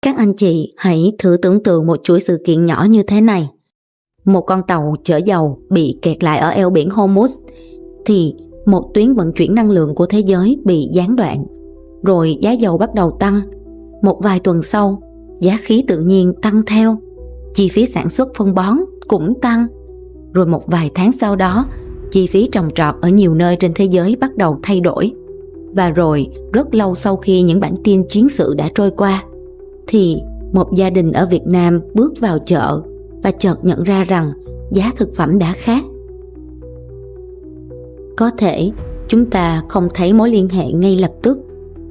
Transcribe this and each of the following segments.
Các anh chị hãy thử tưởng tượng một chuỗi sự kiện nhỏ như thế này. Một con tàu chở dầu bị kẹt lại ở eo biển Hormuz, thì một tuyến vận chuyển năng lượng của thế giới bị gián đoạn. Rồi giá dầu bắt đầu tăng. Một vài tuần sau, giá khí tự nhiên tăng theo. Chi phí sản xuất phân bón cũng tăng. Rồi một vài tháng sau đó, chi phí trồng trọt ở nhiều nơi trên thế giới bắt đầu thay đổi. Và rồi, rất lâu sau khi những bản tin chiến sự đã trôi qua, thì một gia đình ở Việt Nam bước vào chợ và chợt nhận ra rằng giá thực phẩm đã khác. Có thể chúng ta không thấy mối liên hệ ngay lập tức,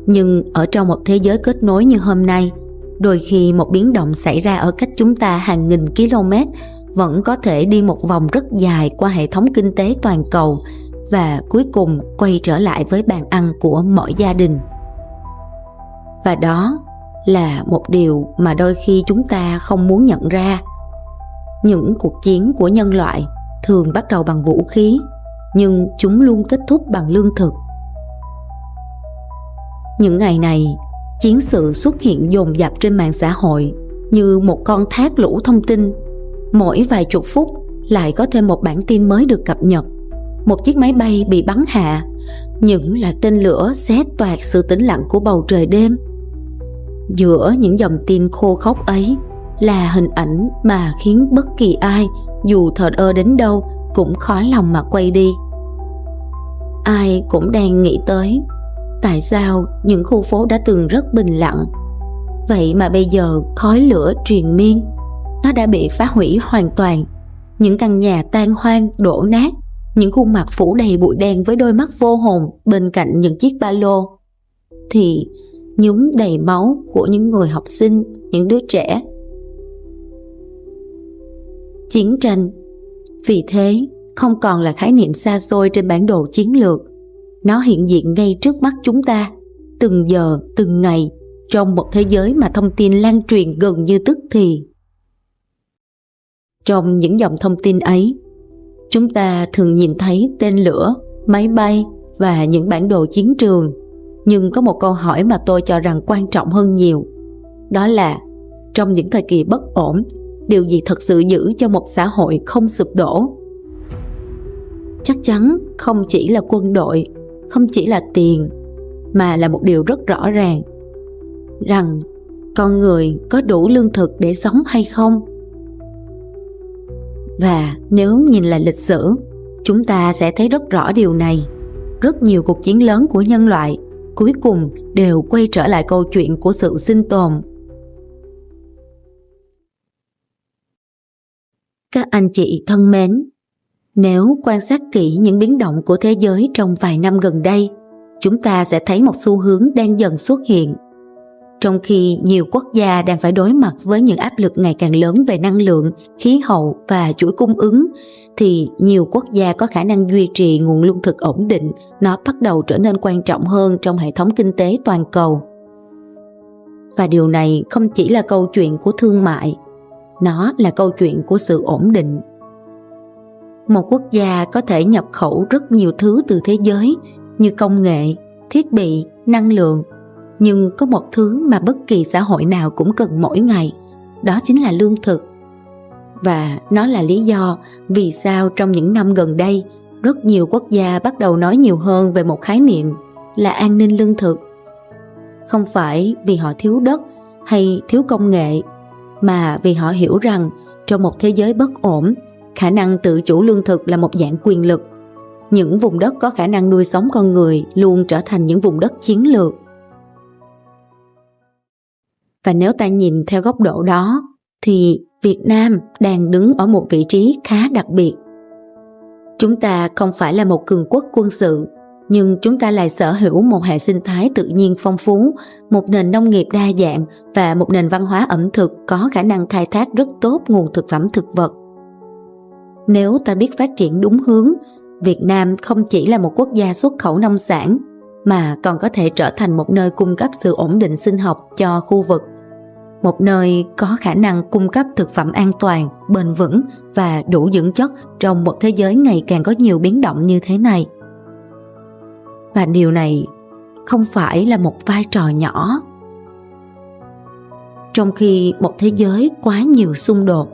nhưng ở trong một thế giới kết nối như hôm nay, đôi khi một biến động xảy ra ở cách chúng ta hàng nghìn km vẫn có thể đi một vòng rất dài qua hệ thống kinh tế toàn cầu và cuối cùng quay trở lại với bàn ăn của mỗi gia đình. Và đó là một điều mà đôi khi chúng ta không muốn nhận ra. Những cuộc chiến của nhân loại thường bắt đầu bằng vũ khí, nhưng chúng luôn kết thúc bằng lương thực. Những ngày này, chiến sự xuất hiện dồn dập trên mạng xã hội như một con thác lũ thông tin. Mỗi vài chục phút lại có thêm một bản tin mới được cập nhật. Một chiếc máy bay bị bắn hạ, những loạt tên lửa xé toạc sự tĩnh lặng của bầu trời đêm. Giữa những dòng tin khô khốc ấy là hình ảnh mà khiến bất kỳ ai, dù thờ ơ đến đâu, cũng khó lòng mà quay đi. Ai cũng đang nghĩ tới tại sao những khu phố đã từng rất bình lặng, vậy mà bây giờ khói lửa triền miên. Nó đã bị phá hủy hoàn toàn. Những căn nhà tan hoang đổ nát, những khuôn mặt phủ đầy bụi đen với đôi mắt vô hồn bên cạnh những chiếc ba lô thì nhúm đầy máu của những người học sinh, những đứa trẻ. Chiến tranh vì thế không còn là khái niệm xa xôi trên bản đồ chiến lược. Nó hiện diện ngay trước mắt chúng ta, từng giờ, từng ngày, trong một thế giới mà thông tin lan truyền gần như tức thì. Trong những dòng thông tin ấy, chúng ta thường nhìn thấy tên lửa, máy bay và những bản đồ chiến trường. Nhưng có một câu hỏi mà tôi cho rằng quan trọng hơn nhiều. Đó là, trong những thời kỳ bất ổn, điều gì thật sự giữ cho một xã hội không sụp đổ? Chắc chắn không chỉ là quân đội, không chỉ là tiền, mà là một điều rất rõ ràng, rằng con người có đủ lương thực để sống hay không. Và nếu nhìn lại lịch sử, chúng ta sẽ thấy rất rõ điều này. Rất nhiều cuộc chiến lớn của nhân loại cuối cùng đều quay trở lại câu chuyện của sự sinh tồn. Các anh chị thân mến, nếu quan sát kỹ những biến động của thế giới trong vài năm gần đây, chúng ta sẽ thấy một xu hướng đang dần xuất hiện. Trong khi nhiều quốc gia đang phải đối mặt với những áp lực ngày càng lớn về năng lượng, khí hậu và chuỗi cung ứng, thì nhiều quốc gia có khả năng duy trì nguồn lương thực ổn định, nó bắt đầu trở nên quan trọng hơn trong hệ thống kinh tế toàn cầu. Và điều này không chỉ là câu chuyện của thương mại, nó là câu chuyện của sự ổn định. Một quốc gia có thể nhập khẩu rất nhiều thứ từ thế giới như công nghệ, thiết bị, năng lượng, nhưng có một thứ mà bất kỳ xã hội nào cũng cần mỗi ngày, đó chính là lương thực. Và nó là lý do vì sao trong những năm gần đây, rất nhiều quốc gia bắt đầu nói nhiều hơn về một khái niệm là an ninh lương thực. Không phải vì họ thiếu đất hay thiếu công nghệ, mà vì họ hiểu rằng trong một thế giới bất ổn, khả năng tự chủ lương thực là một dạng quyền lực. Những vùng đất có khả năng nuôi sống con người luôn trở thành những vùng đất chiến lược. Và nếu ta nhìn theo góc độ đó, thì Việt Nam đang đứng ở một vị trí khá đặc biệt. Chúng ta không phải là một cường quốc quân sự, nhưng chúng ta lại sở hữu một hệ sinh thái tự nhiên phong phú, một nền nông nghiệp đa dạng và một nền văn hóa ẩm thực có khả năng khai thác rất tốt nguồn thực phẩm thực vật. Nếu ta biết phát triển đúng hướng, Việt Nam không chỉ là một quốc gia xuất khẩu nông sản, mà còn có thể trở thành một nơi cung cấp sự ổn định sinh học cho khu vực. Một nơi có khả năng cung cấp thực phẩm an toàn, bền vững và đủ dưỡng chất trong một thế giới ngày càng có nhiều biến động như thế này. Và điều này không phải là một vai trò nhỏ. Trong khi một thế giới quá nhiều xung đột,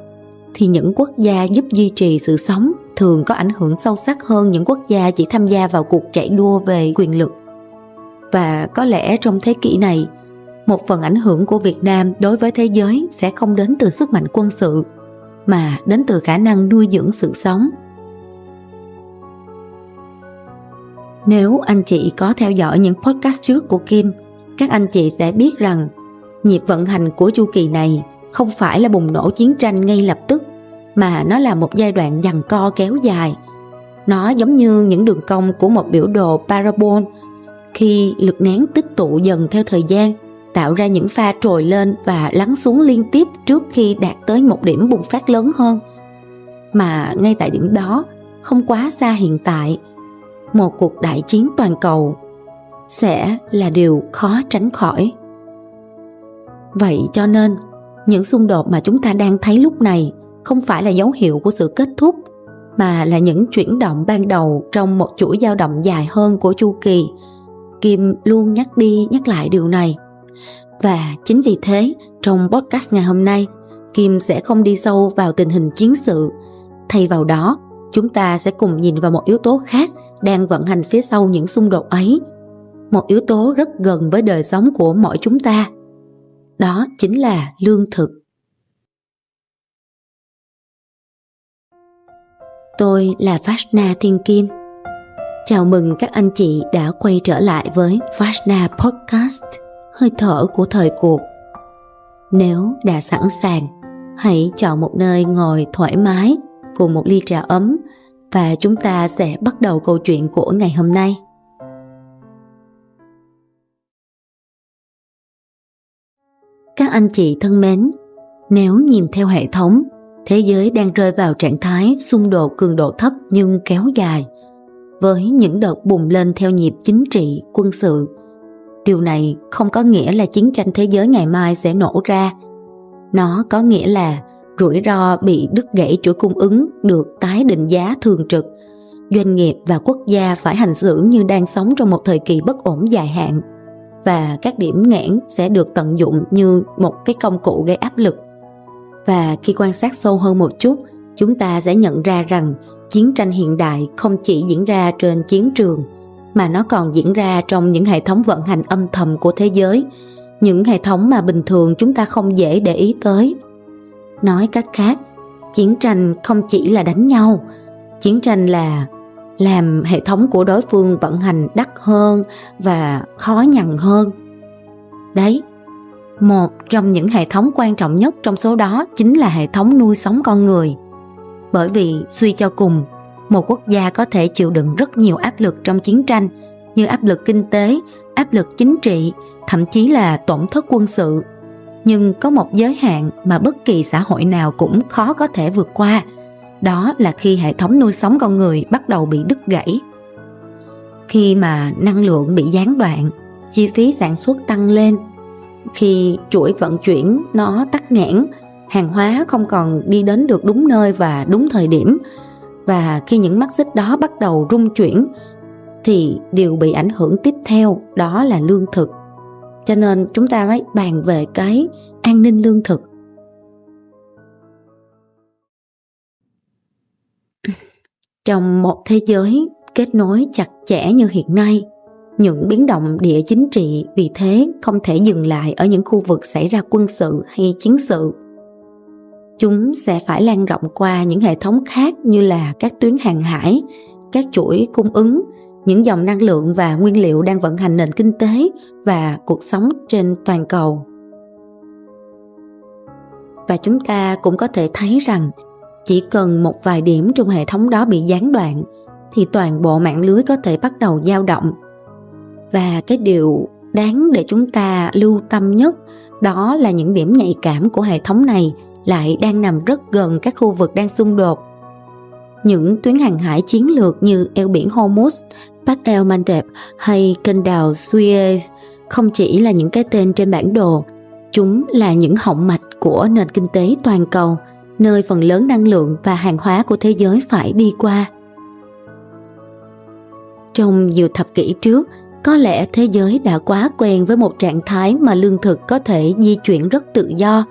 thì những quốc gia giúp duy trì sự sống thường có ảnh hưởng sâu sắc hơn những quốc gia chỉ tham gia vào cuộc chạy đua về quyền lực. Và có lẽ trong thế kỷ này, một phần ảnh hưởng của Việt Nam đối với thế giới sẽ không đến từ sức mạnh quân sự, mà đến từ khả năng nuôi dưỡng sự sống. Nếu anh chị có theo dõi những podcast trước của Kim, các anh chị sẽ biết rằng nhịp vận hành của chu kỳ này không phải là bùng nổ chiến tranh ngay lập tức, mà nó là một giai đoạn giằng co kéo dài. Nó giống như những đường cong của một biểu đồ parabol, khi lực nén tích tụ dần theo thời gian, tạo ra những pha trồi lên và lắng xuống liên tiếp trước khi đạt tới một điểm bùng phát lớn hơn. Mà ngay tại điểm đó, không quá xa hiện tại, một cuộc đại chiến toàn cầu sẽ là điều khó tránh khỏi. Vậy cho nên, những xung đột mà chúng ta đang thấy lúc này không phải là dấu hiệu của sự kết thúc, mà là những chuyển động ban đầu trong một chuỗi dao động dài hơn của chu kỳ. Kim luôn nhắc đi nhắc lại điều này. Và chính vì thế, trong podcast ngày hôm nay, Kim sẽ không đi sâu vào tình hình chiến sự. Thay vào đó, chúng ta sẽ cùng nhìn vào một yếu tố khác đang vận hành phía sau những xung đột ấy. Một yếu tố rất gần với đời sống của mỗi chúng ta. Đó chính là lương thực. Tôi là Vajna Thiên Kim. Chào mừng các anh chị đã quay trở lại với Vajna Podcast, hơi thở của thời cuộc. Nếu đã sẵn sàng, hãy chọn một nơi ngồi thoải mái cùng một ly trà ấm và chúng ta sẽ bắt đầu câu chuyện của ngày hôm nay. Các anh chị thân mến, nếu nhìn theo hệ thống, thế giới đang rơi vào trạng thái xung đột cường độ thấp nhưng kéo dài, với những đợt bùng lên theo nhịp chính trị, quân sự. Điều này không có nghĩa là chiến tranh thế giới ngày mai sẽ nổ ra. Nó có nghĩa là rủi ro bị đứt gãy chuỗi cung ứng được tái định giá thường trực. Doanh nghiệp và quốc gia phải hành xử như đang sống trong một thời kỳ bất ổn dài hạn. Và các điểm nghẽn sẽ được tận dụng như một cái công cụ gây áp lực. Và khi quan sát sâu hơn một chút, chúng ta sẽ nhận ra rằng chiến tranh hiện đại không chỉ diễn ra trên chiến trường, mà nó còn diễn ra trong những hệ thống vận hành âm thầm của thế giới, những hệ thống mà bình thường chúng ta không dễ để ý tới. Nói cách khác, chiến tranh không chỉ là đánh nhau, chiến tranh là làm hệ thống của đối phương vận hành đắt hơn và khó nhằn hơn. Đấy, một trong những hệ thống quan trọng nhất trong số đó chính là hệ thống nuôi sống con người. Bởi vì suy cho cùng, một quốc gia có thể chịu đựng rất nhiều áp lực trong chiến tranh, như áp lực kinh tế, áp lực chính trị, thậm chí là tổn thất quân sự. Nhưng có một giới hạn mà bất kỳ xã hội nào cũng khó có thể vượt qua. Đó là khi hệ thống nuôi sống con người bắt đầu bị đứt gãy. Khi mà năng lượng bị gián đoạn, chi phí sản xuất tăng lên, khi chuỗi vận chuyển nó tắc nghẽn, hàng hóa không còn đi đến được đúng nơi và đúng thời điểm, và khi những mắt xích đó bắt đầu rung chuyển, thì điều bị ảnh hưởng tiếp theo đó là lương thực. Cho nên chúng ta mới bàn về cái an ninh lương thực. Trong một thế giới kết nối chặt chẽ như hiện nay, những biến động địa chính trị vì thế không thể dừng lại ở những khu vực xảy ra quân sự hay chiến sự. Chúng sẽ phải lan rộng qua những hệ thống khác như là các tuyến hàng hải, các chuỗi cung ứng, những dòng năng lượng và nguyên liệu đang vận hành nền kinh tế và cuộc sống trên toàn cầu. Và chúng ta cũng có thể thấy rằng chỉ cần một vài điểm trong hệ thống đó bị gián đoạn thì toàn bộ mạng lưới có thể bắt đầu dao động. Và cái điều đáng để chúng ta lưu tâm nhất đó là những điểm nhạy cảm của hệ thống này lại đang nằm rất gần các khu vực đang xung đột. Những tuyến hàng hải chiến lược như eo biển Hormuz, Bab el-Mandeb hay kênh đào Suez không chỉ là những cái tên trên bản đồ, chúng là những họng mạch của nền kinh tế toàn cầu, nơi phần lớn năng lượng và hàng hóa của thế giới phải đi qua. Trong nhiều thập kỷ trước, Có lẽ thế giới đã quá quen với một trạng thái mà lương thực có thể di chuyển rất tự do.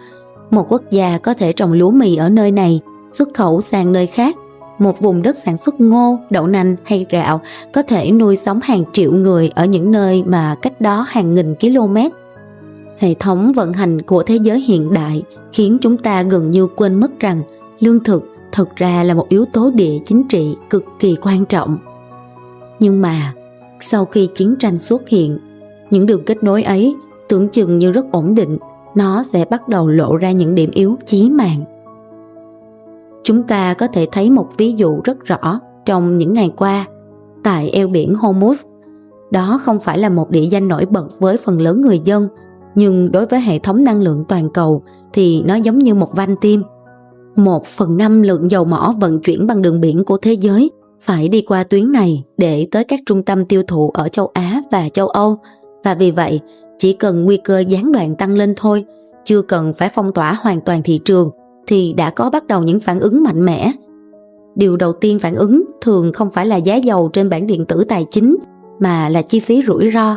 Một quốc gia có thể trồng lúa mì ở nơi này, xuất khẩu sang nơi khác. Một vùng đất sản xuất ngô, đậu nành hay gạo có thể nuôi sống hàng triệu người ở những nơi mà cách đó hàng nghìn km. Hệ thống vận hành của thế giới hiện đại khiến chúng ta gần như quên mất rằng lương thực thực ra là một yếu tố địa chính trị cực kỳ quan trọng. Nhưng mà sau khi chiến tranh xuất hiện, những đường kết nối ấy tưởng chừng như rất ổn định, nó sẽ bắt đầu lộ ra những điểm yếu chí mạng. Chúng ta có thể thấy một ví dụ rất rõ trong những ngày qua tại eo biển Hormuz. Đó không phải là một địa danh nổi bật với phần lớn người dân, nhưng đối với hệ thống năng lượng toàn cầu thì nó giống như một van tim. 1/5 lượng dầu mỏ vận chuyển bằng đường biển của thế giới phải đi qua tuyến này để tới các trung tâm tiêu thụ ở châu Á và châu Âu, và vì vậy chỉ cần nguy cơ gián đoạn tăng lên thôi, chưa cần phải phong tỏa hoàn toàn thị trường, thì đã có bắt đầu những phản ứng mạnh mẽ. Điều đầu tiên phản ứng thường không phải là giá dầu trên bảng điện tử tài chính, mà là chi phí rủi ro.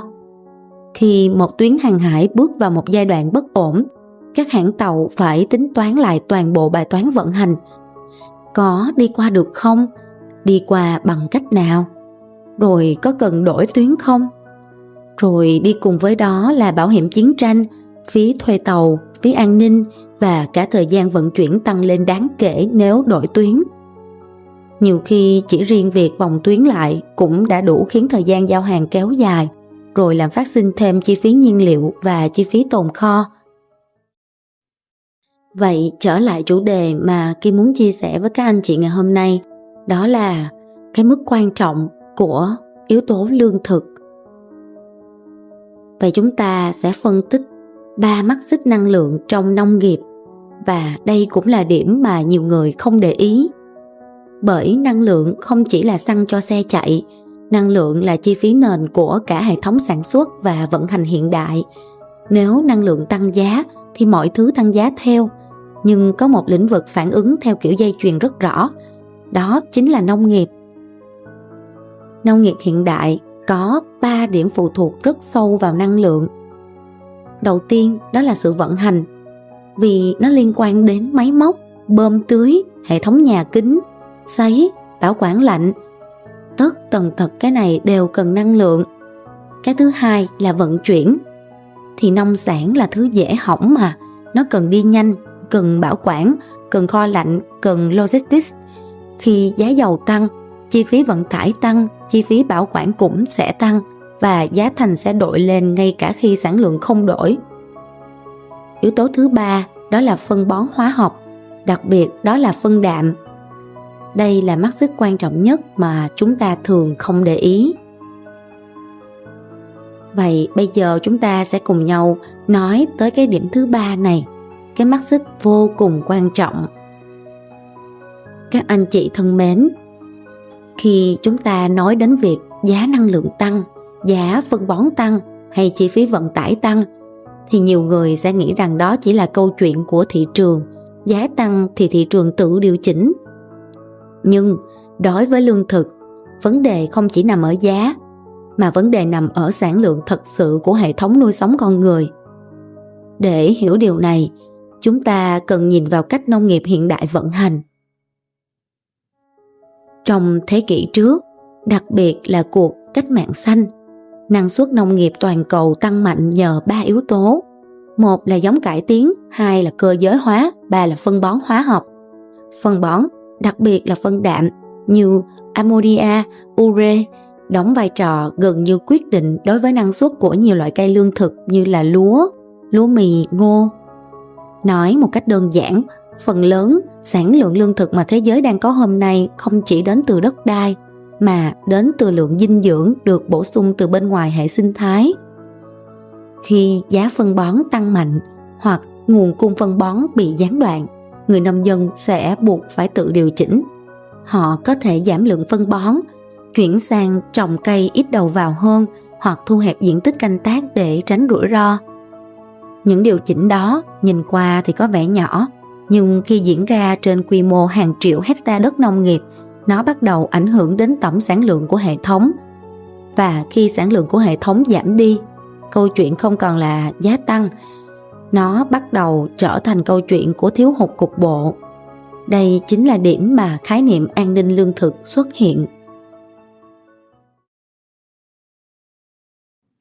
Khi một tuyến hàng hải bước vào một giai đoạn bất ổn, các hãng tàu phải tính toán lại toàn bộ bài toán vận hành. Có đi qua được không? Đi qua bằng cách nào? Rồi có cần đổi tuyến không? Rồi đi cùng với đó là bảo hiểm chiến tranh, phí thuê tàu, phí an ninh và cả thời gian vận chuyển tăng lên đáng kể nếu đổi tuyến. Nhiều khi chỉ riêng việc vòng tuyến lại cũng đã đủ khiến thời gian giao hàng kéo dài, rồi làm phát sinh thêm chi phí nhiên liệu và chi phí tồn kho. Vậy trở lại chủ đề mà Kim muốn chia sẻ với các anh chị ngày hôm nay, đó là cái mức quan trọng của yếu tố lương thực. Vậy chúng ta sẽ phân tích 3 mắt xích năng lượng trong nông nghiệp, và đây cũng là điểm mà nhiều người không để ý. Bởi năng lượng không chỉ là xăng cho xe chạy, năng lượng là chi phí nền của cả hệ thống sản xuất và vận hành hiện đại. Nếu năng lượng tăng giá thì mọi thứ tăng giá theo, nhưng có một lĩnh vực phản ứng theo kiểu dây chuyền rất rõ, đó chính là nông nghiệp. Nông nghiệp hiện đại có 3 điểm phụ thuộc rất sâu vào năng lượng. Đầu tiên đó là sự vận hành, vì nó liên quan đến máy móc, bơm tưới, hệ thống nhà kính, sấy, bảo quản lạnh. Tất tần tật cái này đều cần năng lượng. Cái thứ hai là vận chuyển. Thì nông sản là thứ dễ hỏng mà, nó cần đi nhanh, cần bảo quản, cần kho lạnh, cần logistics. Khi giá dầu tăng, chi phí vận tải tăng, chi phí bảo quản cũng sẽ tăng, và giá thành sẽ đội lên ngay cả khi sản lượng không đổi. Yếu tố thứ ba đó là phân bón hóa học, đặc biệt đó là phân đạm. Đây là mắt xích quan trọng nhất mà chúng ta thường không để ý. Vậy bây giờ chúng ta sẽ cùng nhau nói tới cái điểm thứ ba này, cái mắt xích vô cùng quan trọng. Các anh chị thân mến, khi chúng ta nói đến việc giá năng lượng tăng, giá phân bón tăng hay chi phí vận tải tăng, thì nhiều người sẽ nghĩ rằng đó chỉ là câu chuyện của thị trường, giá tăng thì thị trường tự điều chỉnh. Nhưng đối với lương thực, vấn đề không chỉ nằm ở giá, mà vấn đề nằm ở sản lượng thật sự của hệ thống nuôi sống con người. Để hiểu điều này, chúng ta cần nhìn vào cách nông nghiệp hiện đại vận hành. Trong thế kỷ trước, đặc biệt là cuộc cách mạng xanh, năng suất nông nghiệp toàn cầu tăng mạnh nhờ 3 yếu tố. 1 là giống cải tiến, 2 là cơ giới hóa, 3 là phân bón hóa học. Phân bón, đặc biệt là phân đạm như ammonia, ure, đóng vai trò gần như quyết định đối với năng suất của nhiều loại cây lương thực như là lúa, lúa mì, ngô. Nói một cách đơn giản, phần lớn sản lượng lương thực mà thế giới đang có hôm nay không chỉ đến từ đất đai, mà đến từ lượng dinh dưỡng được bổ sung từ bên ngoài hệ sinh thái. Khi giá phân bón tăng mạnh hoặc nguồn cung phân bón bị gián đoạn, người nông dân sẽ buộc phải tự điều chỉnh. Họ có thể giảm lượng phân bón, chuyển sang trồng cây ít đầu vào hơn hoặc thu hẹp diện tích canh tác để tránh rủi ro. Những điều chỉnh đó nhìn qua thì có vẻ nhỏ, nhưng khi diễn ra trên quy mô hàng triệu hectare đất nông nghiệp, nó bắt đầu ảnh hưởng đến tổng sản lượng của hệ thống. Và khi sản lượng của hệ thống giảm đi, câu chuyện không còn là giá tăng, nó bắt đầu trở thành câu chuyện của thiếu hụt cục bộ. Đây chính là điểm mà khái niệm an ninh lương thực xuất hiện.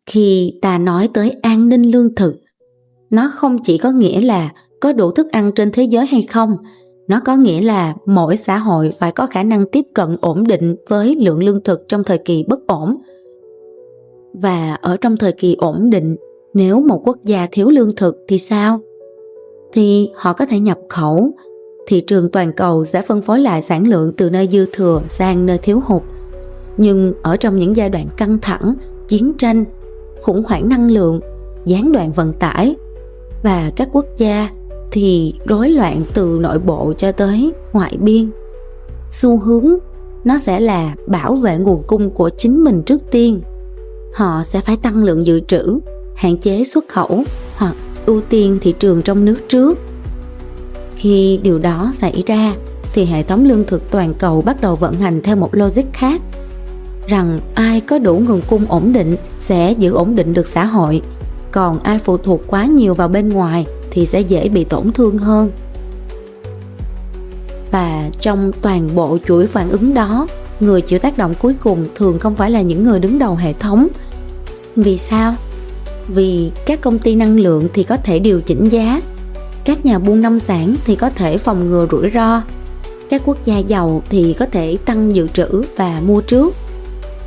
Khi ta nói tới an ninh lương thực, nó không chỉ có nghĩa là có đủ thức ăn trên thế giới hay không, nó có nghĩa là mỗi xã hội phải có khả năng tiếp cận ổn định với lượng lương thực trong thời kỳ bất ổn. Và ở trong thời kỳ ổn định, nếu một quốc gia thiếu lương thực thì sao? Thì họ có thể nhập khẩu. Thị trường toàn cầu sẽ phân phối lại sản lượng từ nơi dư thừa sang nơi thiếu hụt. Nhưng ở trong những giai đoạn căng thẳng, chiến tranh, khủng hoảng năng lượng, gián đoạn vận tải và các quốc gia thì rối loạn từ nội bộ cho tới ngoại biên, xu hướng nó sẽ là bảo vệ nguồn cung của chính mình trước tiên. Họ sẽ phải tăng lượng dự trữ, hạn chế xuất khẩu hoặc ưu tiên thị trường trong nước trước. Khi điều đó xảy ra thì hệ thống lương thực toàn cầu bắt đầu vận hành theo một logic khác, rằng ai có đủ nguồn cung ổn định sẽ giữ ổn định được xã hội, còn ai phụ thuộc quá nhiều vào bên ngoài thì sẽ dễ bị tổn thương hơn. Và trong toàn bộ chuỗi phản ứng đó, người chịu tác động cuối cùng thường không phải là những người đứng đầu hệ thống. Vì sao? Vì các công ty năng lượng thì có thể điều chỉnh giá, các nhà buôn nông sản thì có thể phòng ngừa rủi ro, các quốc gia giàu thì có thể tăng dự trữ và mua trước.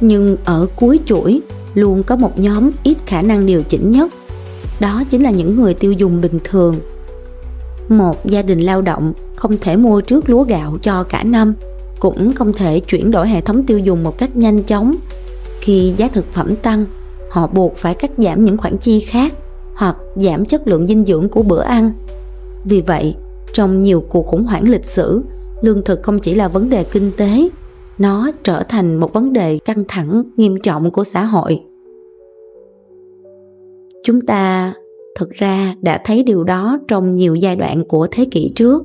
Nhưng ở cuối chuỗi luôn có một nhóm ít khả năng điều chỉnh nhất, đó chính là những người tiêu dùng bình thường. Một gia đình lao động không thể mua trước lúa gạo cho cả năm, cũng không thể chuyển đổi hệ thống tiêu dùng một cách nhanh chóng. Khi giá thực phẩm tăng, họ buộc phải cắt giảm những khoản chi khác hoặc giảm chất lượng dinh dưỡng của bữa ăn. Vì vậy, trong nhiều cuộc khủng hoảng lịch sử, lương thực không chỉ là vấn đề kinh tế, nó trở thành một vấn đề căng thẳng nghiêm trọng của xã hội. Chúng ta thực ra đã thấy điều đó trong nhiều giai đoạn của thế kỷ trước.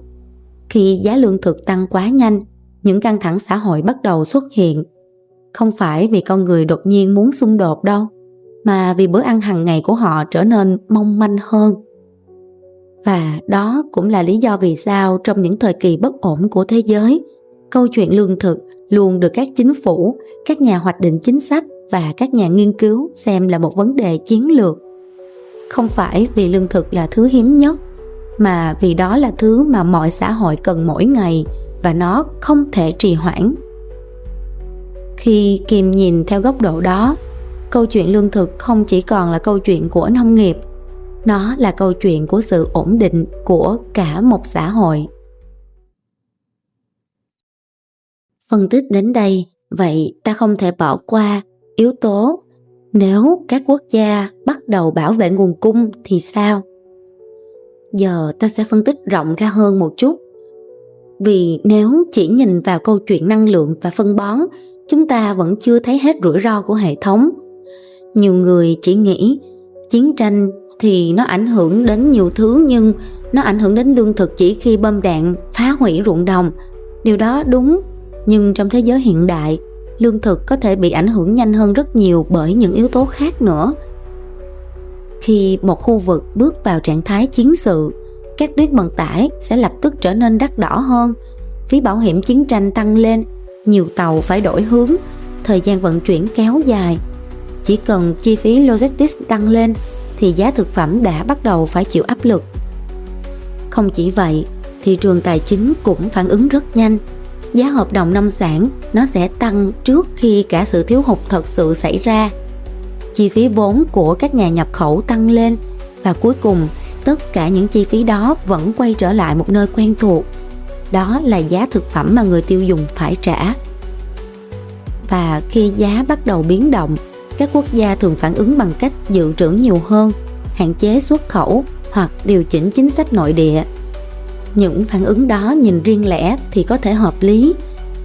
Khi giá lương thực tăng quá nhanh, những căng thẳng xã hội bắt đầu xuất hiện. Không phải vì con người đột nhiên muốn xung đột đâu, mà vì bữa ăn hàng ngày của họ trở nên mong manh hơn. Và đó cũng là lý do vì sao trong những thời kỳ bất ổn của thế giới, câu chuyện lương thực luôn được các chính phủ, các nhà hoạch định chính sách và các nhà nghiên cứu xem là một vấn đề chiến lược. Không phải vì lương thực là thứ hiếm nhất, mà vì đó là thứ mà mọi xã hội cần mỗi ngày và nó không thể trì hoãn. Khi Kim nhìn theo góc độ đó, câu chuyện lương thực không chỉ còn là câu chuyện của nông nghiệp, nó là câu chuyện của sự ổn định của cả một xã hội. Phân tích đến đây, vậy ta không thể bỏ qua yếu tố nếu các quốc gia bắt đầu bảo vệ nguồn cung thì sao? Giờ ta sẽ phân tích rộng ra hơn một chút. Vì nếu chỉ nhìn vào câu chuyện năng lượng và phân bón, chúng ta vẫn chưa thấy hết rủi ro của hệ thống. Nhiều người chỉ nghĩ chiến tranh thì nó ảnh hưởng đến nhiều thứ, nhưng nó ảnh hưởng đến lương thực chỉ khi bom đạn phá hủy ruộng đồng. Điều đó đúng, nhưng trong thế giới hiện đại, lương thực có thể bị ảnh hưởng nhanh hơn rất nhiều bởi những yếu tố khác nữa. Khi một khu vực bước vào trạng thái chiến sự, các tuyến vận tải sẽ lập tức trở nên đắt đỏ hơn, phí bảo hiểm chiến tranh tăng lên, nhiều tàu phải đổi hướng, thời gian vận chuyển kéo dài. Chỉ cần chi phí logistics tăng lên thì giá thực phẩm đã bắt đầu phải chịu áp lực. Không chỉ vậy, thị trường tài chính cũng phản ứng rất nhanh. Giá hợp đồng nông sản nó sẽ tăng trước khi cả sự thiếu hụt thật sự xảy ra. Chi phí vốn của các nhà nhập khẩu tăng lên, và cuối cùng tất cả những chi phí đó vẫn quay trở lại một nơi quen thuộc. Đó là giá thực phẩm mà người tiêu dùng phải trả. Và khi giá bắt đầu biến động, các quốc gia thường phản ứng bằng cách dự trữ nhiều hơn, hạn chế xuất khẩu hoặc điều chỉnh chính sách nội địa. Những phản ứng đó nhìn riêng lẻ thì có thể hợp lý,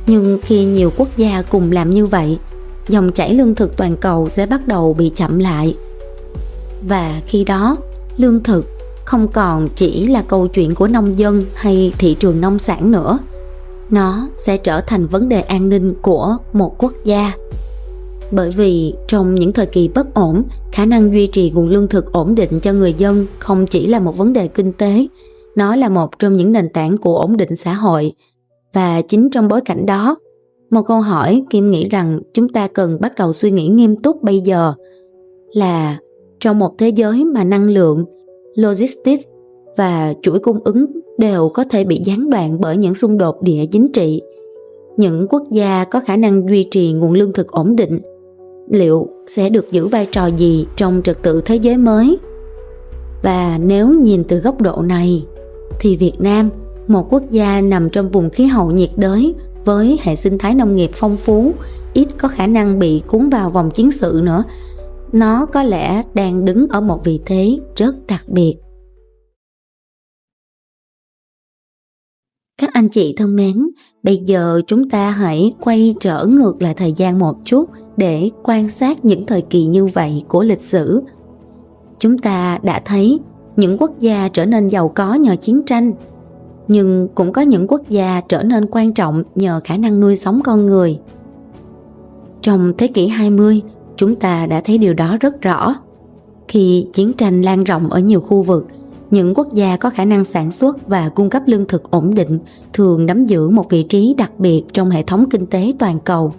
nhưng khi nhiều quốc gia cùng làm như vậy, dòng chảy lương thực toàn cầu sẽ bắt đầu bị chậm lại. Và khi đó, lương thực không còn chỉ là câu chuyện của nông dân hay thị trường nông sản nữa. Nó sẽ trở thành vấn đề an ninh của một quốc gia. Bởi vì trong những thời kỳ bất ổn, khả năng duy trì nguồn lương thực ổn định cho người dân không chỉ là một vấn đề kinh tế, nó là một trong những nền tảng của ổn định xã hội. Và chính trong bối cảnh đó, một câu hỏi Kim nghĩ rằng chúng ta cần bắt đầu suy nghĩ nghiêm túc bây giờ là trong một thế giới mà năng lượng, logistics và chuỗi cung ứng đều có thể bị gián đoạn bởi những xung đột địa chính trị, những quốc gia có khả năng duy trì nguồn lương thực ổn định liệu sẽ được giữ vai trò gì trong trật tự thế giới mới? Và nếu nhìn từ góc độ này, thì Việt Nam, một quốc gia nằm trong vùng khí hậu nhiệt đới với hệ sinh thái nông nghiệp phong phú, ít có khả năng bị cuốn vào vòng chiến sự nữa, nó có lẽ đang đứng ở một vị thế rất đặc biệt. Các anh chị thân mến, bây giờ chúng ta hãy quay trở ngược lại thời gian một chút để quan sát những thời kỳ như vậy của lịch sử. Chúng ta đã thấy những quốc gia trở nên giàu có nhờ chiến tranh, nhưng cũng có những quốc gia trở nên quan trọng nhờ khả năng nuôi sống con người. Trong thế kỷ 20, chúng ta đã thấy điều đó rất rõ. Khi chiến tranh lan rộng ở nhiều khu vực, những quốc gia có khả năng sản xuất và cung cấp lương thực ổn định thường nắm giữ một vị trí đặc biệt trong hệ thống kinh tế toàn cầu.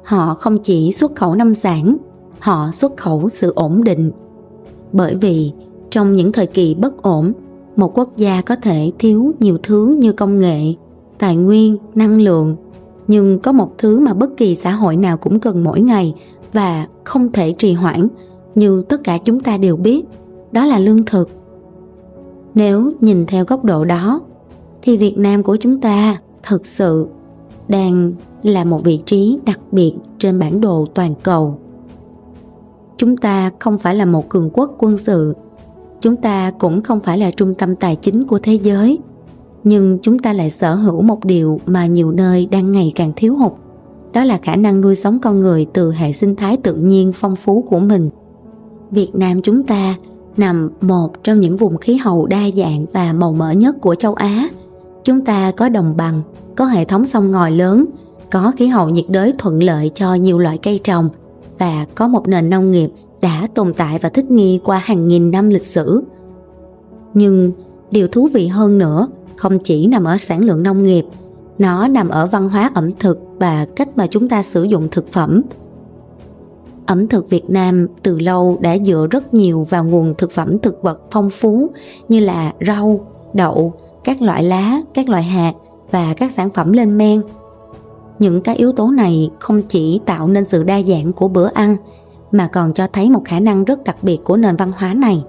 Họ không chỉ xuất khẩu nông sản, họ xuất khẩu sự ổn định. Bởi vì trong những thời kỳ bất ổn, một quốc gia có thể thiếu nhiều thứ như công nghệ, tài nguyên, năng lượng, nhưng có một thứ mà bất kỳ xã hội nào cũng cần mỗi ngày và không thể trì hoãn, như tất cả chúng ta đều biết, đó là lương thực. Nếu nhìn theo góc độ đó, thì Việt Nam của chúng ta thực sự đang là một vị trí đặc biệt trên bản đồ toàn cầu. Chúng ta không phải là một cường quốc quân sự, chúng ta cũng không phải là trung tâm tài chính của thế giới, nhưng chúng ta lại sở hữu một điều mà nhiều nơi đang ngày càng thiếu hụt, đó là khả năng nuôi sống con người từ hệ sinh thái tự nhiên phong phú của mình. Việt Nam chúng ta nằm một trong những vùng khí hậu đa dạng và màu mỡ nhất của châu Á. Chúng ta có đồng bằng, có hệ thống sông ngòi lớn, có khí hậu nhiệt đới thuận lợi cho nhiều loại cây trồng và có một nền nông nghiệp đã tồn tại và thích nghi qua hàng nghìn năm lịch sử. Nhưng điều thú vị hơn nữa không chỉ nằm ở sản lượng nông nghiệp, nó nằm ở văn hóa ẩm thực và cách mà chúng ta sử dụng thực phẩm. Ẩm thực Việt Nam từ lâu đã dựa rất nhiều vào nguồn thực phẩm thực vật phong phú như là rau, đậu, các loại lá, các loại hạt và các sản phẩm lên men. Những cái yếu tố này không chỉ tạo nên sự đa dạng của bữa ăn mà còn cho thấy một khả năng rất đặc biệt của nền văn hóa này.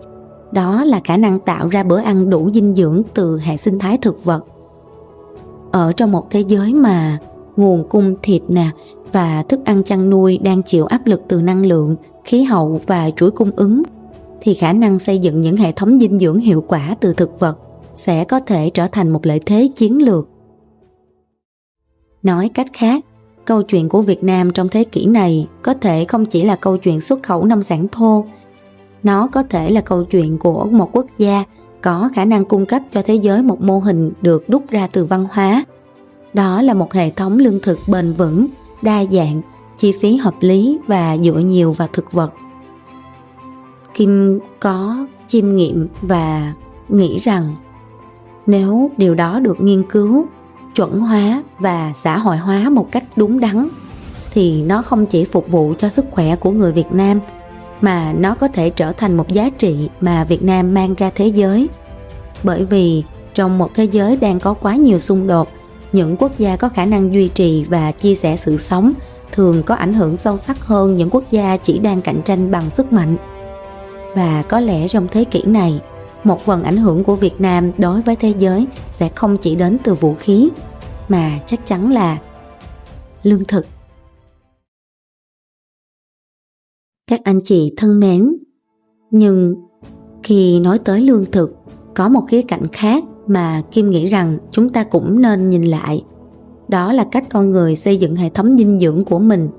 Đó là khả năng tạo ra bữa ăn đủ dinh dưỡng từ hệ sinh thái thực vật. Ở trong một thế giới mà nguồn cung thịt và thức ăn chăn nuôi đang chịu áp lực từ năng lượng, khí hậu và chuỗi cung ứng, thì khả năng xây dựng những hệ thống dinh dưỡng hiệu quả từ thực vật sẽ có thể trở thành một lợi thế chiến lược. Nói cách khác, câu chuyện của Việt Nam trong thế kỷ này có thể không chỉ là câu chuyện xuất khẩu nông sản thô, nó có thể là câu chuyện của một quốc gia có khả năng cung cấp cho thế giới một mô hình được đúc ra từ văn hóa. Đó là một hệ thống lương thực bền vững, đa dạng, chi phí hợp lý và dựa nhiều vào thực vật. Kim có chiêm nghiệm và nghĩ rằng nếu điều đó được nghiên cứu, chuẩn hóa và xã hội hóa một cách đúng đắn, thì nó không chỉ phục vụ cho sức khỏe của người Việt Nam, mà nó có thể trở thành một giá trị mà Việt Nam mang ra thế giới. Bởi vì trong một thế giới đang có quá nhiều xung đột, những quốc gia có khả năng duy trì và chia sẻ sự sống thường có ảnh hưởng sâu sắc hơn những quốc gia chỉ đang cạnh tranh bằng sức mạnh. Và có lẽ trong thế kỷ này, một phần ảnh hưởng của Việt Nam đối với thế giới sẽ không chỉ đến từ vũ khí, mà chắc chắn là lương thực. Các anh chị thân mến, nhưng khi nói tới lương thực, có một khía cạnh khác mà Kim nghĩ rằng chúng ta cũng nên nhìn lại. Đó là cách con người xây dựng hệ thống dinh dưỡng của mình.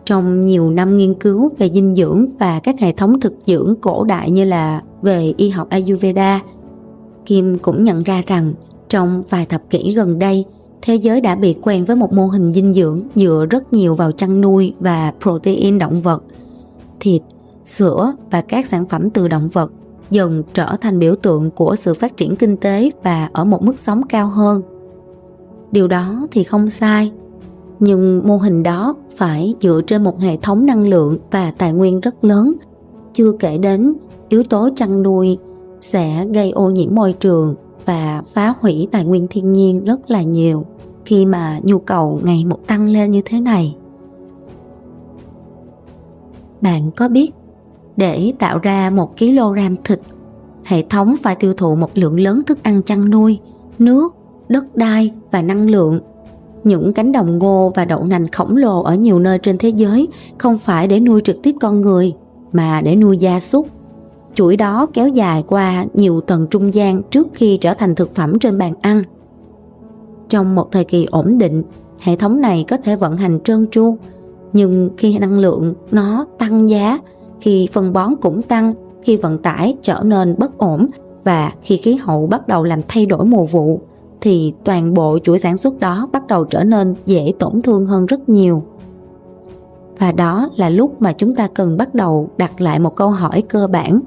Trong nhiều năm nghiên cứu về dinh dưỡng và các hệ thống thực dưỡng cổ đại như là về y học Ayurveda, Kim cũng nhận ra rằng trong vài thập kỷ gần đây, thế giới đã bị quen với một mô hình dinh dưỡng dựa rất nhiều vào chăn nuôi và protein động vật. Thịt, sữa và các sản phẩm từ động vật dần trở thành biểu tượng của sự phát triển kinh tế và ở một mức sống cao hơn. Điều đó thì không sai, nhưng mô hình đó phải dựa trên một hệ thống năng lượng và tài nguyên rất lớn, chưa kể đến yếu tố chăn nuôi sẽ gây ô nhiễm môi trường và phá hủy tài nguyên thiên nhiên rất là nhiều khi mà nhu cầu ngày một tăng lên như thế này. Bạn có biết, để tạo ra 1 kg thịt, hệ thống phải tiêu thụ một lượng lớn thức ăn chăn nuôi, nước, đất đai và năng lượng. Những cánh đồng ngô và đậu nành khổng lồ ở nhiều nơi trên thế giới không phải để nuôi trực tiếp con người, mà để nuôi gia súc. Chuỗi đó kéo dài qua nhiều tầng trung gian trước khi trở thành thực phẩm trên bàn ăn. Trong một thời kỳ ổn định, hệ thống này có thể vận hành trơn tru, nhưng khi năng lượng nó tăng giá, khi phân bón cũng tăng, khi vận tải trở nên bất ổn và khi khí hậu bắt đầu làm thay đổi mùa vụ, thì toàn bộ chuỗi sản xuất đó bắt đầu trở nên dễ tổn thương hơn rất nhiều. Và đó là lúc mà chúng ta cần bắt đầu đặt lại một câu hỏi cơ bản,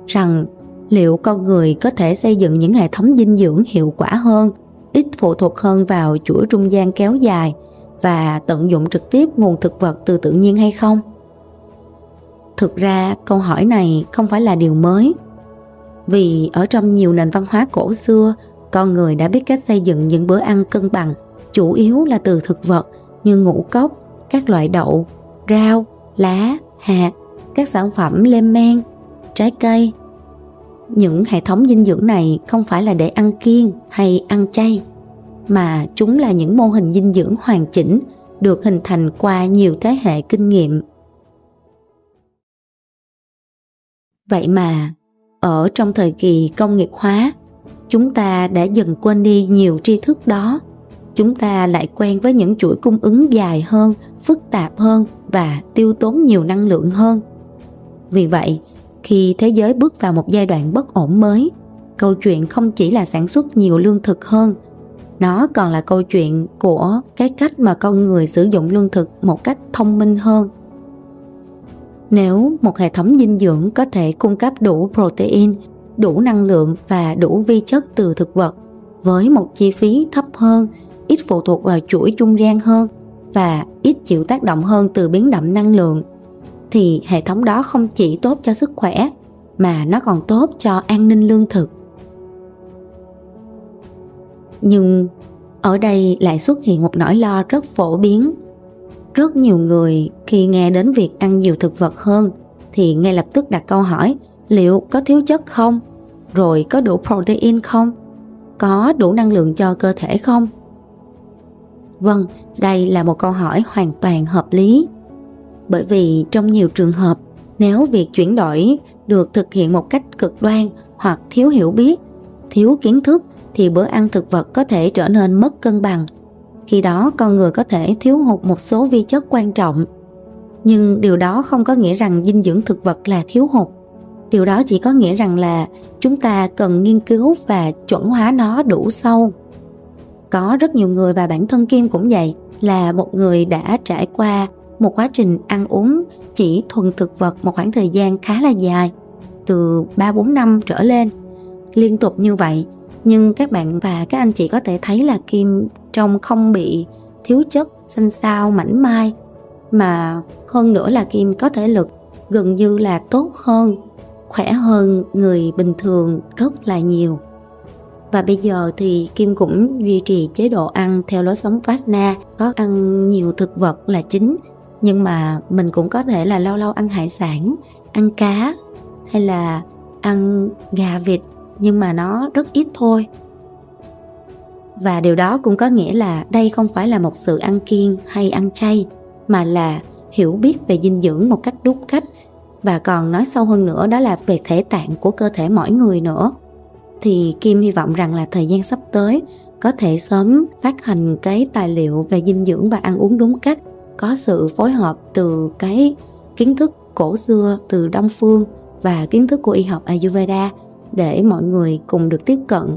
rằng liệu con người có thể xây dựng những hệ thống dinh dưỡng hiệu quả hơn, ít phụ thuộc hơn vào chuỗi trung gian kéo dài và tận dụng trực tiếp nguồn thực vật từ tự nhiên hay không? Thực ra câu hỏi này không phải là điều mới, vì ở trong nhiều nền văn hóa cổ xưa, con người đã biết cách xây dựng những bữa ăn cân bằng, chủ yếu là từ thực vật như ngũ cốc, các loại đậu, rau, lá, hạt, các sản phẩm lên men, trái cây. Những hệ thống dinh dưỡng này không phải là để ăn kiêng hay ăn chay, mà chúng là những mô hình dinh dưỡng hoàn chỉnh được hình thành qua nhiều thế hệ kinh nghiệm. Vậy mà, ở trong thời kỳ công nghiệp hóa, chúng ta đã dần quên đi nhiều tri thức đó. Chúng ta lại quen với những chuỗi cung ứng dài hơn, phức tạp hơn và tiêu tốn nhiều năng lượng hơn. Vì vậy, khi thế giới bước vào một giai đoạn bất ổn mới, câu chuyện không chỉ là sản xuất nhiều lương thực hơn, nó còn là câu chuyện của cái cách mà con người sử dụng lương thực một cách thông minh hơn. Nếu một hệ thống dinh dưỡng có thể cung cấp đủ protein, đủ năng lượng và đủ vi chất từ thực vật với một chi phí thấp hơn, ít phụ thuộc vào chuỗi trung gian hơn và ít chịu tác động hơn từ biến động năng lượng, thì hệ thống đó không chỉ tốt cho sức khỏe mà nó còn tốt cho an ninh lương thực. Nhưng ở đây lại xuất hiện một nỗi lo rất phổ biến. Rất nhiều người khi nghe đến việc ăn nhiều thực vật hơn thì ngay lập tức đặt câu hỏi liệu có thiếu chất không? Rồi có đủ protein không? Có đủ năng lượng cho cơ thể không? Vâng, đây là một câu hỏi hoàn toàn hợp lý. Bởi vì trong nhiều trường hợp, nếu việc chuyển đổi được thực hiện một cách cực đoan hoặc thiếu hiểu biết, thiếu kiến thức, thì bữa ăn thực vật có thể trở nên mất cân bằng. Khi đó con người có thể thiếu hụt một số vi chất quan trọng. Nhưng điều đó không có nghĩa rằng dinh dưỡng thực vật là thiếu hụt. Điều đó chỉ có nghĩa rằng là chúng ta cần nghiên cứu và chuẩn hóa nó đủ sâu. Có rất nhiều người, và bản thân Kim cũng vậy, là một người đã trải qua một quá trình ăn uống chỉ thuần thực vật một khoảng thời gian khá là dài, từ 3-4 năm trở lên, liên tục như vậy. Nhưng các bạn và các anh chị có thể thấy là Kim trông không bị thiếu chất, xanh xao, mảnh mai, mà hơn nữa là Kim có thể lực gần như là tốt hơn, khỏe hơn người bình thường rất là nhiều. Và bây giờ thì Kim cũng duy trì chế độ ăn theo lối sống Vajna, có ăn nhiều thực vật là chính, nhưng mà mình cũng có thể là lâu lâu ăn hải sản, ăn cá hay là ăn gà vịt, nhưng mà nó rất ít thôi. Và điều đó cũng có nghĩa là đây không phải là một sự ăn kiêng hay ăn chay, mà là hiểu biết về dinh dưỡng một cách đúng cách. Và còn nói sâu hơn nữa, đó là về thể tạng của cơ thể mỗi người nữa. Thì Kim hy vọng rằng là thời gian sắp tới có thể sớm phát hành cái tài liệu về dinh dưỡng và ăn uống đúng cách, có sự phối hợp từ cái kiến thức cổ xưa từ Đông Phương và kiến thức của y học Ayurveda để mọi người cùng được tiếp cận.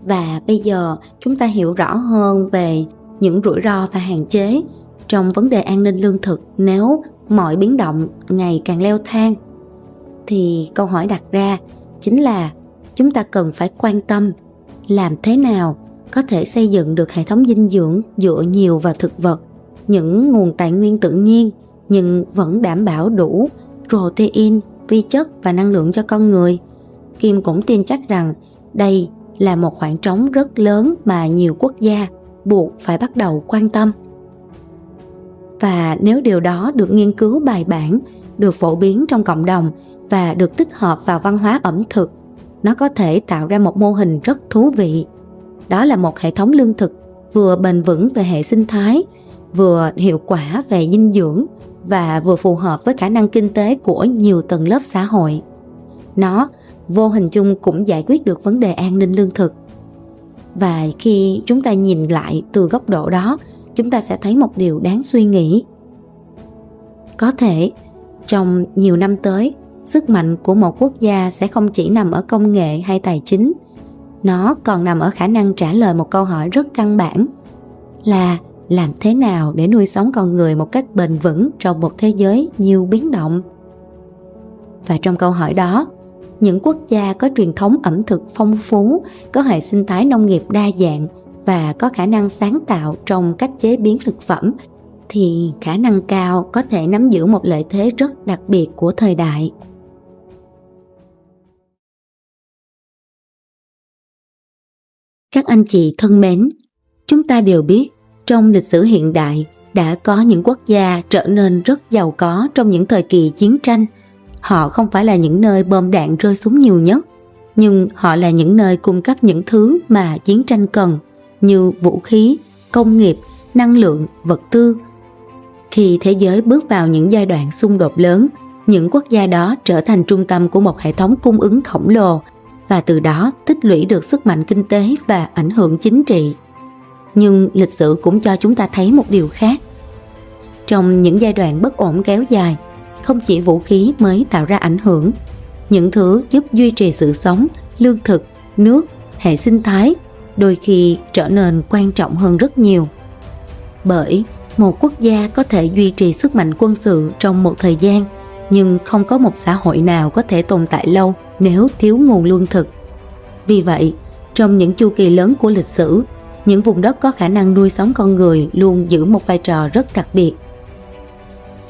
Và bây giờ chúng ta hiểu rõ hơn về những rủi ro và hạn chế trong vấn đề an ninh lương thực nếu mọi biến động ngày càng leo thang. Thì câu hỏi đặt ra chính là chúng ta cần phải quan tâm làm thế nào có thể xây dựng được hệ thống dinh dưỡng dựa nhiều vào thực vật, những nguồn tài nguyên tự nhiên, nhưng vẫn đảm bảo đủ protein, vi chất và năng lượng cho con người. Kim cũng tin chắc rằng đây là một khoảng trống rất lớn mà nhiều quốc gia buộc phải bắt đầu quan tâm. Và nếu điều đó được nghiên cứu bài bản, được phổ biến trong cộng đồng và được tích hợp vào văn hóa ẩm thực, nó có thể tạo ra một mô hình rất thú vị. Đó là một hệ thống lương thực vừa bền vững về hệ sinh thái, vừa hiệu quả về dinh dưỡng và vừa phù hợp với khả năng kinh tế của nhiều tầng lớp xã hội. Nó vô hình chung cũng giải quyết được vấn đề an ninh lương thực. Và khi chúng ta nhìn lại từ góc độ đó, chúng ta sẽ thấy một điều đáng suy nghĩ. Có thể trong nhiều năm tới, sức mạnh của một quốc gia sẽ không chỉ nằm ở công nghệ hay tài chính, nó còn nằm ở khả năng trả lời một câu hỏi rất căn bản là làm thế nào để nuôi sống con người một cách bền vững trong một thế giới nhiều biến động. Và trong câu hỏi đó, những quốc gia có truyền thống ẩm thực phong phú, có hệ sinh thái nông nghiệp đa dạng và có khả năng sáng tạo trong cách chế biến thực phẩm thì khả năng cao có thể nắm giữ một lợi thế rất đặc biệt của thời đại. Các anh chị thân mến, chúng ta đều biết trong lịch sử hiện đại đã có những quốc gia trở nên rất giàu có trong những thời kỳ chiến tranh. Họ không phải là những nơi bom đạn rơi xuống nhiều nhất, nhưng họ là những nơi cung cấp những thứ mà chiến tranh cần như vũ khí, công nghiệp, năng lượng, vật tư. Khi thế giới bước vào những giai đoạn xung đột lớn, những quốc gia đó trở thành trung tâm của một hệ thống cung ứng khổng lồ và từ đó tích lũy được sức mạnh kinh tế và ảnh hưởng chính trị. Nhưng lịch sử cũng cho chúng ta thấy một điều khác. Trong những giai đoạn bất ổn kéo dài, không chỉ vũ khí mới tạo ra ảnh hưởng, những thứ giúp duy trì sự sống, lương thực, nước, hệ sinh thái đôi khi trở nên quan trọng hơn rất nhiều. Bởi một quốc gia có thể duy trì sức mạnh quân sự trong một thời gian, nhưng không có một xã hội nào có thể tồn tại lâu nếu thiếu nguồn lương thực. Vì vậy, trong những chu kỳ lớn của lịch sử, những vùng đất có khả năng nuôi sống con người luôn giữ một vai trò rất đặc biệt.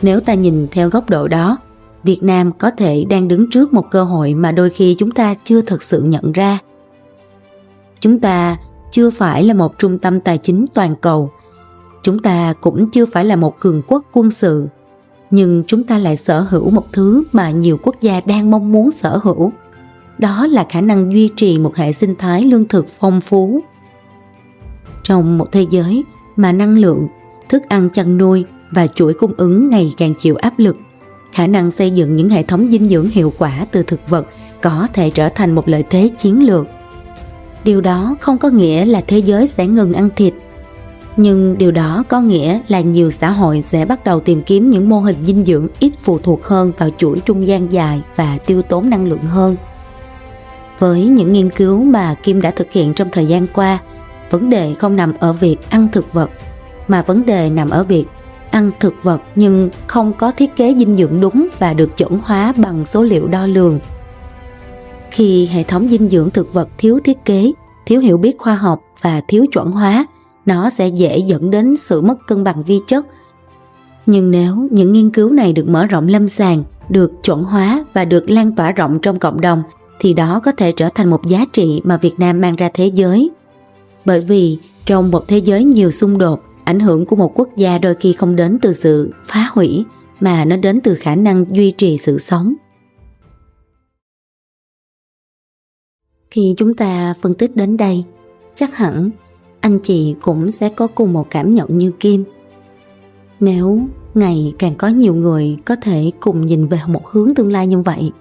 Nếu ta nhìn theo góc độ đó, Việt Nam có thể đang đứng trước một cơ hội mà đôi khi chúng ta chưa thực sự nhận ra. Chúng ta chưa phải là một trung tâm tài chính toàn cầu. Chúng ta cũng chưa phải là một cường quốc quân sự. Nhưng chúng ta lại sở hữu một thứ mà nhiều quốc gia đang mong muốn sở hữu. Đó là khả năng duy trì một hệ sinh thái lương thực phong phú. Trong một thế giới mà năng lượng, thức ăn chăn nuôi và chuỗi cung ứng ngày càng chịu áp lực, khả năng xây dựng những hệ thống dinh dưỡng hiệu quả từ thực vật có thể trở thành một lợi thế chiến lược. Điều đó không có nghĩa là thế giới sẽ ngừng ăn thịt, nhưng điều đó có nghĩa là nhiều xã hội sẽ bắt đầu tìm kiếm những mô hình dinh dưỡng ít phụ thuộc hơn vào chuỗi trung gian dài và tiêu tốn năng lượng hơn. Với những nghiên cứu mà Kim đã thực hiện trong thời gian qua, vấn đề không nằm ở việc ăn thực vật, mà vấn đề nằm ở việc ăn thực vật nhưng không có thiết kế dinh dưỡng đúng và được chuẩn hóa bằng số liệu đo lường. Khi hệ thống dinh dưỡng thực vật thiếu thiết kế, thiếu hiểu biết khoa học và thiếu chuẩn hóa, nó sẽ dễ dẫn đến sự mất cân bằng vi chất. Nhưng nếu những nghiên cứu này được mở rộng lâm sàng, được chuẩn hóa và được lan tỏa rộng trong cộng đồng, thì đó có thể trở thành một giá trị mà Việt Nam mang ra thế giới. Bởi vì trong một thế giới nhiều xung đột, ảnh hưởng của một quốc gia đôi khi không đến từ sự phá hủy, mà nó đến từ khả năng duy trì sự sống. Khi chúng ta phân tích đến đây, chắc hẳn anh chị cũng sẽ có cùng một cảm nhận như Kim. Nếu ngày càng có nhiều người có thể cùng nhìn về một hướng tương lai như vậy,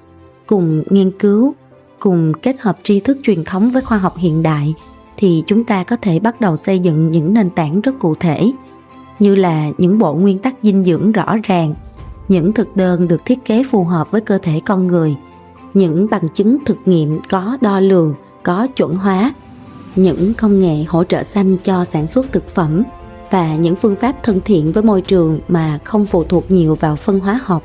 cùng nghiên cứu, cùng kết hợp tri thức truyền thống với khoa học hiện đại, thì chúng ta có thể bắt đầu xây dựng những nền tảng rất cụ thể, như là những bộ nguyên tắc dinh dưỡng rõ ràng, những thực đơn được thiết kế phù hợp với cơ thể con người, những bằng chứng thực nghiệm có đo lường, có chuẩn hóa, những công nghệ hỗ trợ xanh cho sản xuất thực phẩm và những phương pháp thân thiện với môi trường mà không phụ thuộc nhiều vào phân hóa học.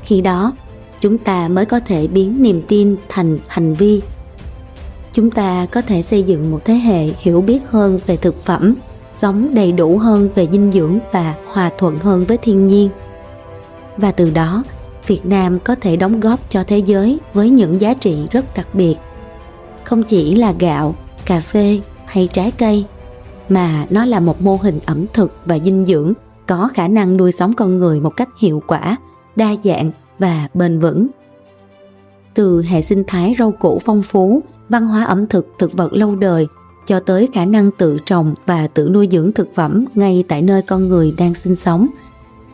Khi đó, chúng ta mới có thể biến niềm tin thành hành vi. Chúng ta có thể xây dựng một thế hệ hiểu biết hơn về thực phẩm, sống đầy đủ hơn về dinh dưỡng và hòa thuận hơn với thiên nhiên. Và từ đó, Việt Nam có thể đóng góp cho thế giới với những giá trị rất đặc biệt. Không chỉ là gạo, cà phê hay trái cây, mà nó là một mô hình ẩm thực và dinh dưỡng có khả năng nuôi sống con người một cách hiệu quả, đa dạng và bền vững. Từ hệ sinh thái rau củ phong phú, văn hóa ẩm thực thực vật lâu đời, cho tới khả năng tự trồng và tự nuôi dưỡng thực phẩm ngay tại nơi con người đang sinh sống.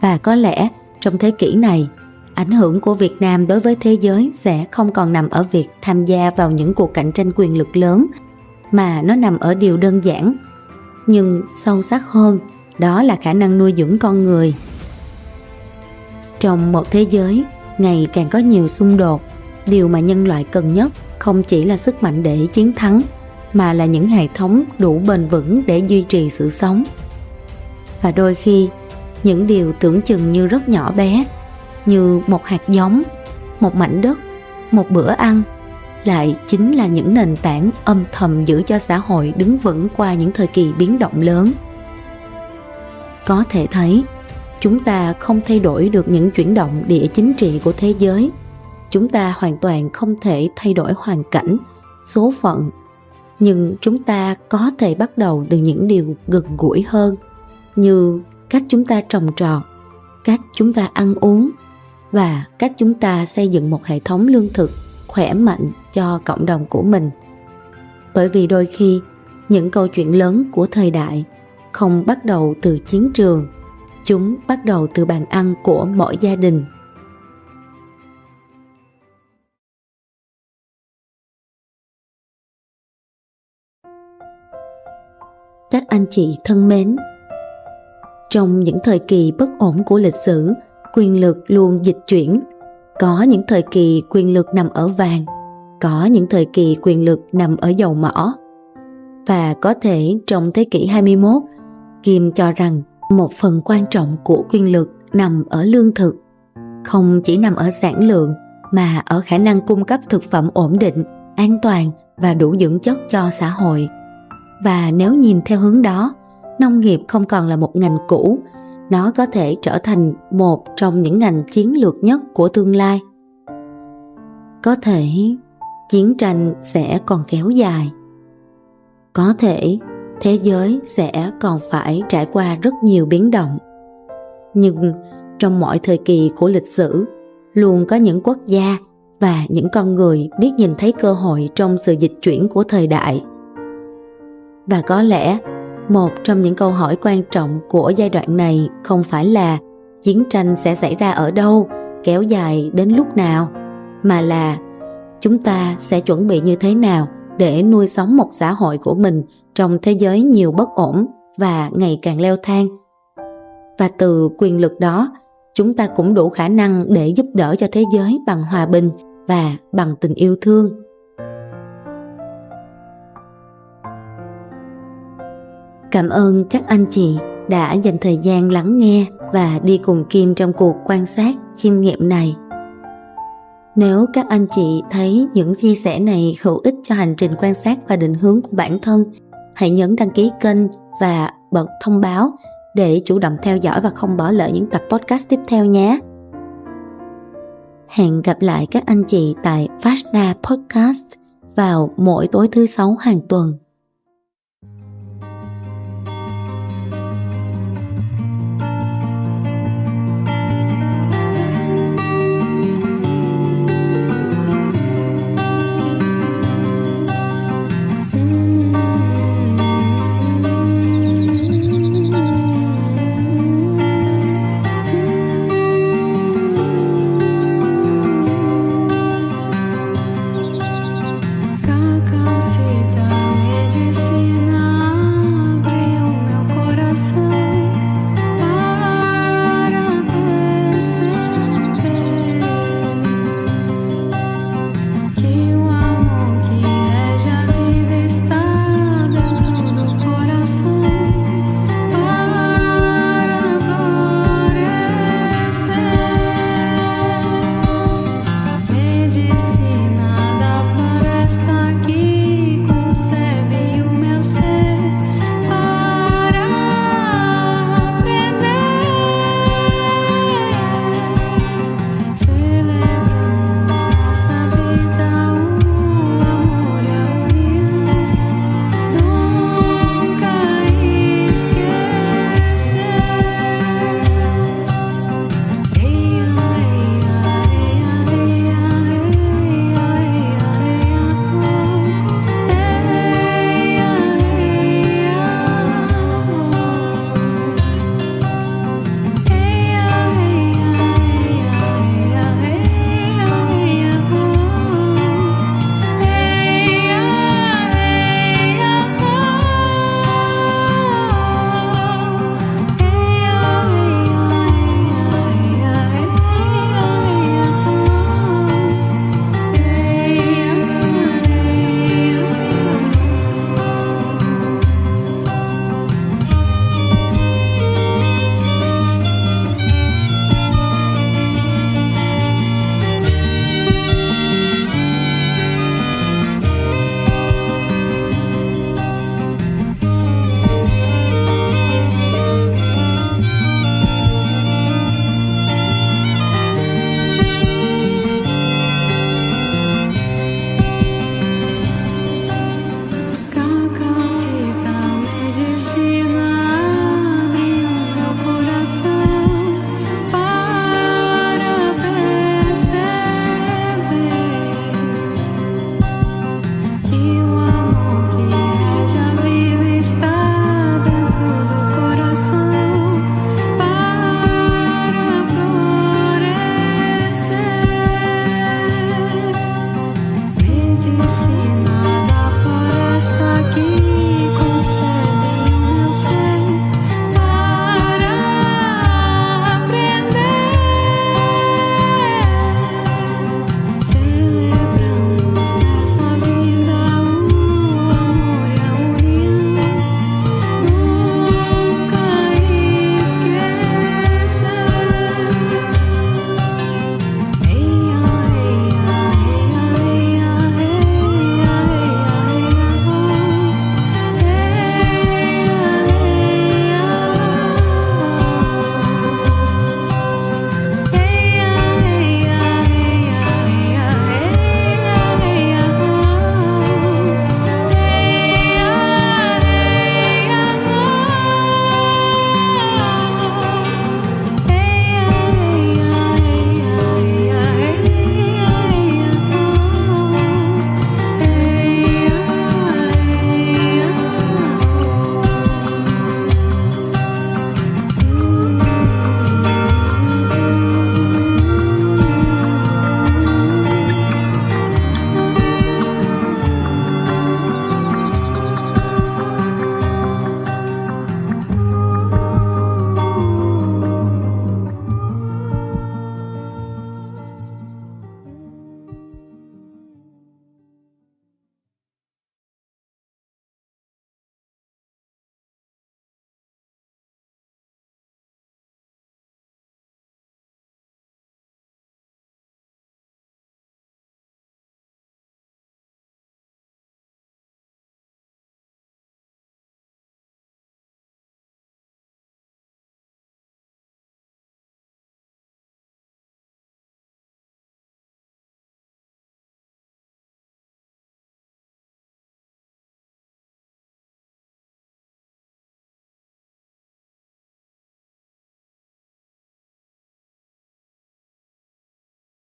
Và có lẽ trong thế kỷ này, ảnh hưởng của Việt Nam đối với thế giới sẽ không còn nằm ở việc tham gia vào những cuộc cạnh tranh quyền lực lớn, mà nó nằm ở điều đơn giản, nhưng sâu sắc hơn, đó là khả năng nuôi dưỡng con người. Trong một thế giới ngày càng có nhiều xung đột, điều mà nhân loại cần nhất không chỉ là sức mạnh để chiến thắng, mà là những hệ thống đủ bền vững để duy trì sự sống. Và đôi khi, những điều tưởng chừng như rất nhỏ bé, như một hạt giống, một mảnh đất, một bữa ăn, lại chính là những nền tảng âm thầm giữ cho xã hội đứng vững qua những thời kỳ biến động lớn. Có thể thấy, chúng ta không thay đổi được những chuyển động địa chính trị của thế giới. Chúng ta hoàn toàn không thể thay đổi hoàn cảnh, số phận. Nhưng chúng ta có thể bắt đầu từ những điều gần gũi hơn, như cách chúng ta trồng trọt, cách chúng ta ăn uống, và cách chúng ta xây dựng một hệ thống lương thực khỏe mạnh cho cộng đồng của mình. Bởi vì đôi khi, những câu chuyện lớn của thời đại không bắt đầu từ chiến trường, chúng bắt đầu từ bàn ăn của mỗi gia đình. Các anh chị thân mến, trong những thời kỳ bất ổn của lịch sử, quyền lực luôn dịch chuyển. Có những thời kỳ quyền lực nằm ở vàng, có những thời kỳ quyền lực nằm ở dầu mỏ. Và có thể trong thế kỷ 21, Kim cho rằng một phần quan trọng của quyền lực nằm ở lương thực, không chỉ nằm ở sản lượng mà ở khả năng cung cấp thực phẩm ổn định, an toàn và đủ dưỡng chất cho xã hội. Và nếu nhìn theo hướng đó, nông nghiệp không còn là một ngành cũ, nó có thể trở thành một trong những ngành chiến lược nhất của tương lai. Có thể chiến tranh sẽ còn kéo dài. Có thể thế giới sẽ còn phải trải qua rất nhiều biến động. Nhưng trong mọi thời kỳ của lịch sử, luôn có những quốc gia và những con người biết nhìn thấy cơ hội trong sự dịch chuyển của thời đại. Và có lẽ một trong những câu hỏi quan trọng của giai đoạn này không phải là chiến tranh sẽ xảy ra ở đâu, kéo dài đến lúc nào, mà là chúng ta sẽ chuẩn bị như thế nào để nuôi sống một xã hội của mình trong thế giới nhiều bất ổn và ngày càng leo thang. Và từ quyền lực đó, chúng ta cũng đủ khả năng để giúp đỡ cho thế giới bằng hòa bình và bằng tình yêu thương. Cảm ơn các anh chị đã dành thời gian lắng nghe và đi cùng Kim trong cuộc quan sát chiêm nghiệm này. Nếu các anh chị thấy những chia sẻ này hữu ích cho hành trình quan sát và định hướng của bản thân, hãy nhấn đăng ký kênh và bật thông báo để chủ động theo dõi và không bỏ lỡ những tập podcast tiếp theo nhé. Hẹn gặp lại các anh chị tại Fashna Podcast vào mỗi tối thứ 6 hàng tuần.